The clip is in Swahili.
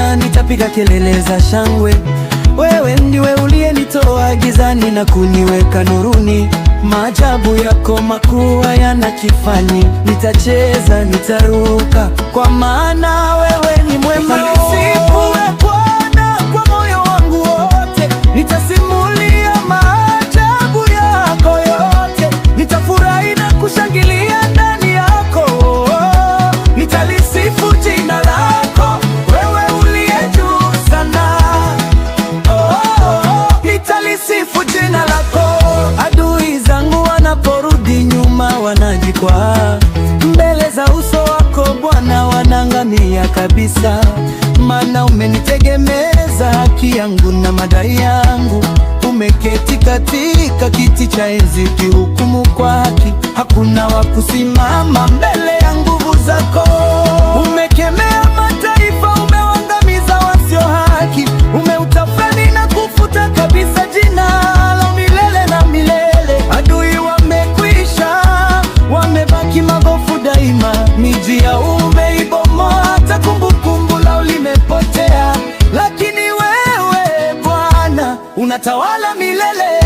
Bwana, nitapiga kelele za shangwe. Wewe ndiwe uliyenitoa gizani na kuniweka nuruni. Maajabu yako makuu hayana kifani. Nitacheza, nitaruka, kwa maana wewe ni mwema. Nisifu Bwana kwa moyo wangu wote, nitasimulia maajabu yako yote. Nitafurahi na kushangilia ndani yako, nitalisifu jina lako, wewe uliye juu sana. Nitalisifu jina lako. Adui zangu wanaporudi nyuma, wanajikwaa mbele za uso wako Bwana, wanaangamia kabisa. Maana umenitegemeza haki yangu na madai yangu. Umeketi katika kiti cha enzi ukihukumu kwa haki. Hakuna wa kusimama mbele ya nguvu zako. Umekemea mataifa, umewaangamiza wasio haki. Umeutafani na kufuta kabisa jina la milele na milele. Adui wamekwisha, wamebaki magofu daima. Miji ya umeibomoa, hata kumbukumbu lao limepotea. Lakini wewe Bwana unatawala milele.